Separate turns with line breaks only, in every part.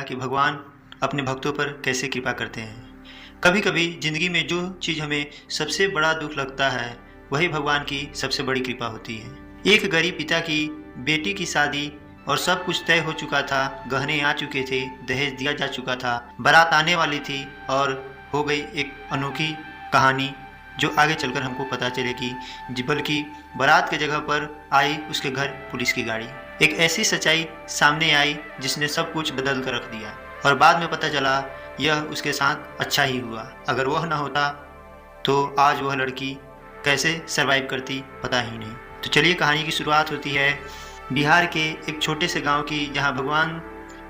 कि भगवान अपने भक्तों पर कैसे कृपा करते हैं। कभी कभी ज़िंदगी में जो चीज़ हमें सबसे बड़ा दुख लगता है वही भगवान की सबसे बड़ी कृपा होती है। एक गरीब पिता की बेटी की शादी और सब कुछ तय हो चुका था, गहने आ चुके थे, दहेज दिया जा चुका था, बारात आने वाली थी और हो गई एक अनोखी कहानी जो आगे चलकर हमको पता चलेगी। बल्कि बारात के जगह पर आई उसके घर पुलिस की गाड़ी। एक ऐसी सच्चाई सामने आई जिसने सब कुछ बदल कर रख दिया और बाद में पता चला यह उसके साथ अच्छा ही हुआ। अगर वह ना होता तो आज वह लड़की कैसे सरवाइव करती पता ही नहीं। तो चलिए कहानी की शुरुआत होती है बिहार के एक छोटे से गांव की, जहां भगवान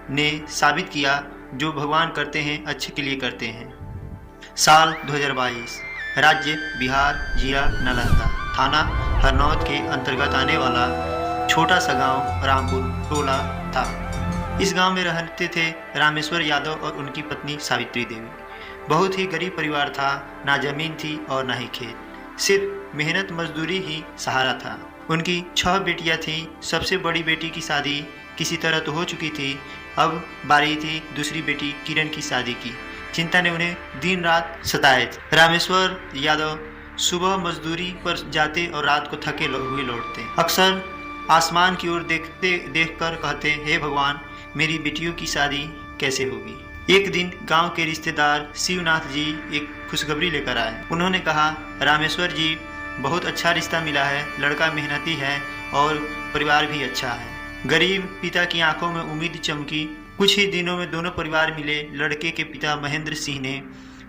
ने साबित किया जो भगवान करते हैं अच्छे के लिए करते हैं। साल 2022, राज्य बिहार, जिला नालंदा, थाना हरनौत के अंतर्गत आने वाला छोटा सा गांव रामपुर टोला था। इस गांव में रहते थे रामेश्वर यादव और उनकी पत्नी सावित्री देवी। बहुत ही गरीब परिवार था, ना जमीन थी और ना ही खेत, सिर्फ मेहनत मजदूरी ही सहारा था। उनकी 6 बेटियां थीं। सबसे बड़ी बेटी की शादी किसी तरह तो हो चुकी थी, अब बारी थी दूसरी बेटी किरण की शादी की। चिंता ने उन्हें दिन रात सताए थे। रामेश्वर यादव सुबह मजदूरी पर जाते और रात को थके हुए लौटते। अक्सर आसमान की ओर देखकर कहते, हे भगवान, मेरी बेटियों की शादी कैसे होगी। एक दिन गांव के रिश्तेदार शिवनाथ जी एक खुशखबरी लेकर आए। उन्होंने कहा, रामेश्वर जी, बहुत अच्छा रिश्ता मिला है, लड़का मेहनती है और परिवार भी अच्छा है। गरीब पिता की आंखों में उम्मीद चमकी। कुछ ही दिनों में दोनों परिवार मिले। लड़के के पिता महेंद्र सिंह ने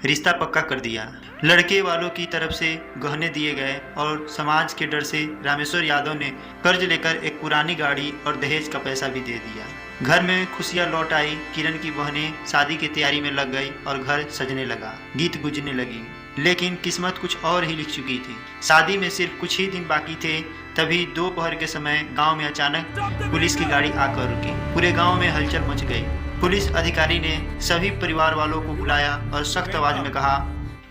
रिश्ता पक्का कर दिया। लड़के वालों की तरफ से गहने दिए गए और समाज के डर से रामेश्वर यादव ने कर्ज लेकर एक पुरानी गाड़ी और दहेज का पैसा भी दे दिया। घर में खुशियां लौट आई। किरण की बहनें शादी की तैयारी में लग गई और घर सजने लगा, गीत गूंजने लगी। लेकिन किस्मत कुछ और ही लिख चुकी थी। शादी में सिर्फ कुछ ही दिन बाकी थे, तभी दोपहर के समय गांव में अचानक पुलिस की गाड़ी आकर रुकी। पूरे गांव में हलचल मच गई। पुलिस अधिकारी ने सभी परिवार वालों को बुलाया और सख्त आवाज में कहा,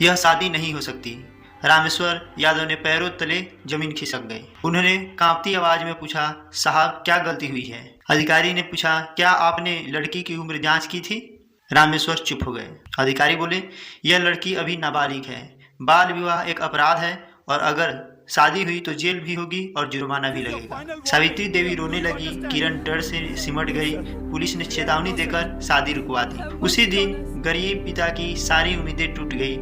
यह शादी नहीं हो सकती। रामेश्वर यादव ने पैरों तले जमीन खिसक गई। उन्होंने कांपती आवाज में पूछा, साहब क्या गलती हुई है। अधिकारी ने पूछा, क्या आपने लड़की की उम्र जांच की थी। रामेश्वर चुप हो गए। अधिकारी बोले, यह लड़की अभी नाबालिग है, बाल विवाह एक अपराध है और अगर शादी हुई तो जेल भी होगी और जुर्माना भी लगेगा। सावित्री देवी रोने लगी। किरण डर से सिमट गई। पुलिस ने चेतावनी देकर शादी रुकवा दी। उसी दिन गरीब पिता की सारी उम्मीदें टूट गई।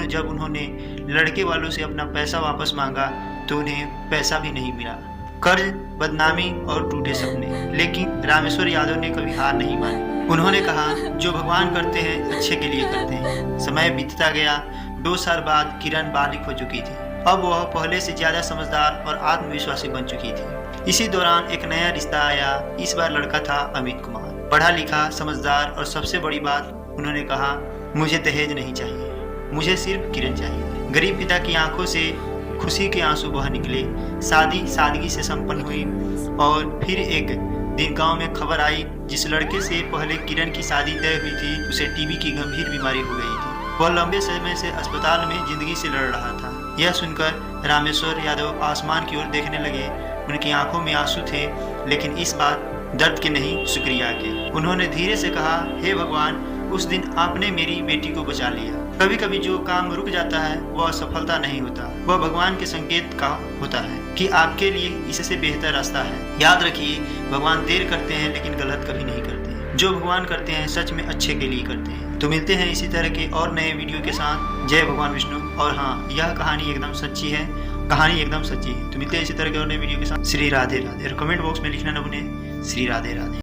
जब उन्होंने लड़के वालों से अपना पैसा वापस मांगा तो उन्हें पैसा भी नहीं मिला। कर्ज, बदनामी और टूटे सपने। लेकिन रामेश्वर यादव ने कभी हार नहीं मानी। उन्होंने कहा, जो भगवान करते हैं अच्छे के लिए करते हैं। समय बीतता गया। 2 साल बाद किरण बालिग हो चुकी थी। अब वह पहले से ज्यादा समझदार और आत्मविश्वासी बन चुकी थी। इसी दौरान एक नया रिश्ता आया। इस बार लड़का था अमित कुमार, पढ़ा लिखा, समझदार और सबसे बड़ी बात, उन्होंने कहा, मुझे दहेज नहीं चाहिए, मुझे सिर्फ किरण चाहिए। गरीब पिता की आंखों से खुशी के आंसू बह निकले। शादी सादगी से संपन्न हुई और फिर एक दिन गांव में खबर आई, जिस लड़के से पहले किरण की शादी तय हुई थी उसे टीबी की गंभीर बीमारी हो गई थी। वह लंबे समय से अस्पताल में जिंदगी से लड़ रहा था। यह सुनकर रामेश्वर यादव आसमान की ओर देखने लगे। उनकी आंखों में आंसू थे, लेकिन इस बार दर्द के नहीं, शुक्रिया के। उन्होंने धीरे से कहा, हे भगवान, उस दिन आपने मेरी बेटी को बचा लिया। कभी कभी जो काम रुक जाता है वह सफलता नहीं होता, वह भगवान के संकेत का होता है कि आपके लिए इससे बेहतर रास्ता है। याद रखिए, भगवान देर करते हैं लेकिन गलत कभी नहीं करते। जो भगवान करते हैं सच में अच्छे के लिए करते हैं। तो मिलते हैं इसी तरह के और नए वीडियो के साथ। जय भगवान विष्णु। और हाँ, यह कहानी एकदम सच्ची है, कहानी एकदम सच्ची है। तो मिलते हैं इसी तरह के और नए वीडियो के साथ। श्री राधे राधे। और कमेंट बॉक्स में लिखना न भूलें, श्री राधे राधे।